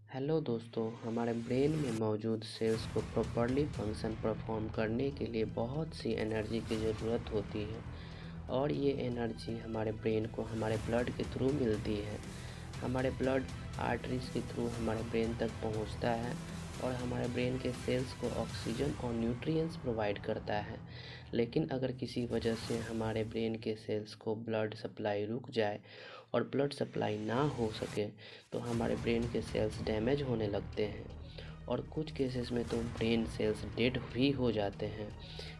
Hello दोस्तों, हमारे brain में मौजूद सेल्स को प्रॉपरली फंक्शन परफॉर्म करने के लिए बहुत सी एनर्जी की ज़रूरत होती है और ये एनर्जी हमारे ब्रेन को हमारे ब्लड के थ्रू मिलती है। हमारे ब्लड आर्टरीज के थ्रू हमारे ब्रेन तक पहुंचता है और हमारे ब्रेन के सेल्स को ऑक्सीजन और न्यूट्रिएंट्स प्रोवाइड करता है। लेकिन अगर किसी वजह से हमारे ब्रेन के सेल्स को ब्लड सप्लाई रुक जाए और ब्लड सप्लाई ना हो सके तो हमारे ब्रेन के सेल्स डैमेज होने लगते हैं और कुछ केसेस में तो ब्रेन सेल्स डेड भी हो जाते हैं।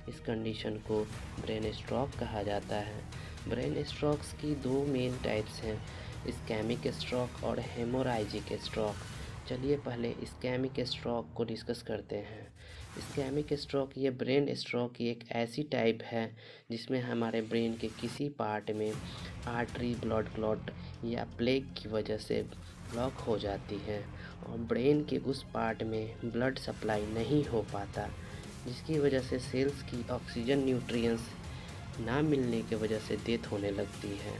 इस कंडीशन को ब्रेन स्ट्रोक कहा जाता है। ब्रेन स्ट्रोक्स की दो मेन टाइप्स हैं, इस्केमिक स्ट्रोक और हेमोराइजिक स्ट्रोक। चलिए पहले इस्केमिक स्ट्रोक को डिस्कस करते हैं। इस्केमिक स्ट्रोक ये ब्रेन स्ट्रोक की एक ऐसी टाइप है जिसमें हमारे ब्रेन के किसी पार्ट में आर्टरी ब्लड क्लॉट या प्लेग की वजह से ब्लॉक हो जाती है और ब्रेन के उस पार्ट में ब्लड सप्लाई नहीं हो पाता, जिसकी वजह से सेल्स की ऑक्सीजन न्यूट्रिएंट्स ना मिलने की वजह से डेथ होने लगती है।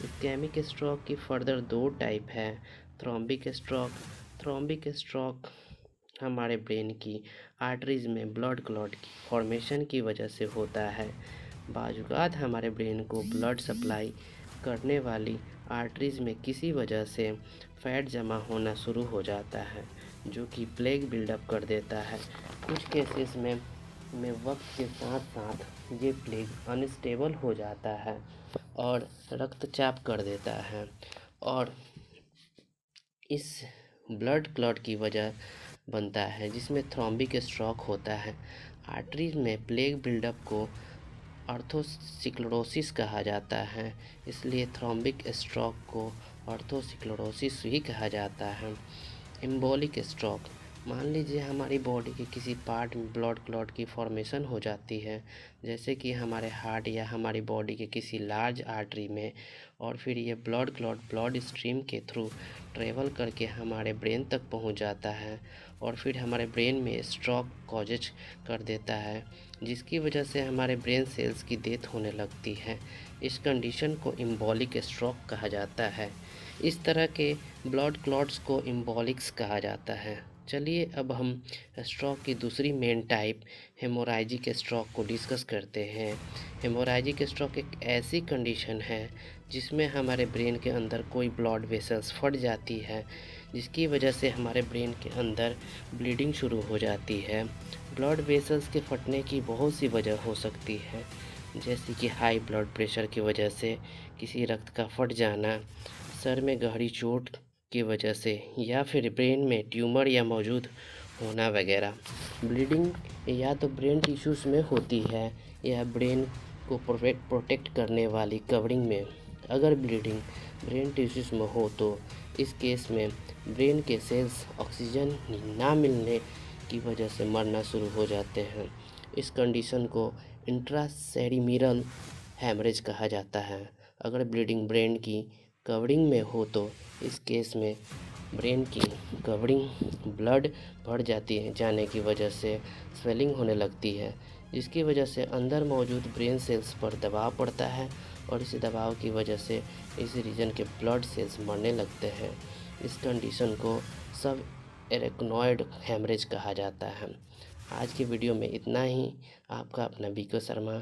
इस्केमिक स्ट्रोक की फर्दर दो टाइप है, थ्रोम्बिक स्ट्रोक। थ्रोम्बिक स्ट्रोक हमारे ब्रेन की आर्टरीज में ब्लड क्लॉट की फॉर्मेशन की वजह से होता है। बाजुकात हमारे ब्रेन को ब्लड सप्लाई करने वाली आर्टरीज में किसी वजह से फैट जमा होना शुरू हो जाता है जो कि प्लेग बिल्डअप कर देता है। कुछ केसेस में वक्त के साथ साथ ये प्लेग अनस्टेबल हो जाता है और रक्तचाप कर देता है और इस ब्लड क्लॉट की वजह बनता है जिसमें थ्रोम्बिक स्ट्रोक होता है। आर्टरीज में प्लेग बिल्डअप को आर्थरोस्क्लेरोसिस कहा जाता है, इसलिए थ्रोम्बिक स्ट्रोक को आर्थरोस्क्लेरोसिस भी कहा जाता है। एम्बोलिक स्ट्रोक, मान लीजिए हमारी बॉडी के किसी पार्ट में ब्लड क्लॉट की फॉर्मेशन हो जाती है, जैसे कि हमारे हार्ट या हमारी बॉडी के किसी लार्ज आर्टरी में, और फिर ये ब्लड क्लॉट ब्लड स्ट्रीम के थ्रू ट्रेवल करके हमारे ब्रेन तक पहुंच जाता है और फिर हमारे ब्रेन में स्ट्रोक कॉजेज कर देता है, जिसकी वजह से हमारे ब्रेन सेल्स की डेथ होने लगती है। इस कंडीशन को एम्बोलिक स्ट्रोक कहा जाता है। इस तरह के ब्लड क्लॉट्स को एम्बोलिक्स कहा जाता है। चलिए अब हम स्ट्रोक की दूसरी मेन टाइप हेमोराइजिक स्ट्रोक को डिस्कस करते हैं। हेमोराइजिक स्ट्रोक एक ऐसी कंडीशन है जिसमें हमारे ब्रेन के अंदर कोई ब्लड वेसल्स फट जाती है, जिसकी वजह से हमारे ब्रेन के अंदर ब्लीडिंग शुरू हो जाती है। ब्लड वेसल्स के फटने की बहुत सी वजह हो सकती है, जैसे कि हाई ब्लड प्रेशर की वजह से, किसी रक्त का फट जाना, सर में गहरी चोट की वजह से, या फिर ब्रेन में ट्यूमर या मौजूद होना वगैरह। ब्लीडिंग या तो ब्रेन टिश्यूज़ में होती है या ब्रेन को प्रोटेक्ट करने वाली कवरिंग में। अगर ब्लीडिंग ब्रेन टिश्यूज़ में हो तो इस केस में ब्रेन के सेल्स ऑक्सीजन ना मिलने की वजह से मरना शुरू हो जाते हैं। इस कंडीशन को इंट्रासेरिब्रल हैमरेज कहा जाता है। अगर ब्लीडिंग ब्रेन की कवरिंग में हो तो इस केस में ब्रेन की कवरिंग ब्लड भर जाती है जाने की वजह से स्वेलिंग होने लगती है, जिसकी वजह से अंदर मौजूद ब्रेन सेल्स पर दबाव पड़ता है और इस दबाव की वजह से इस रीजन के ब्लड सेल्स मरने लगते हैं। इस कंडीशन को सब एरेक्नॉइड हैमरेज कहा जाता है। आज की वीडियो में इतना ही। आपका अपना बीके शर्मा।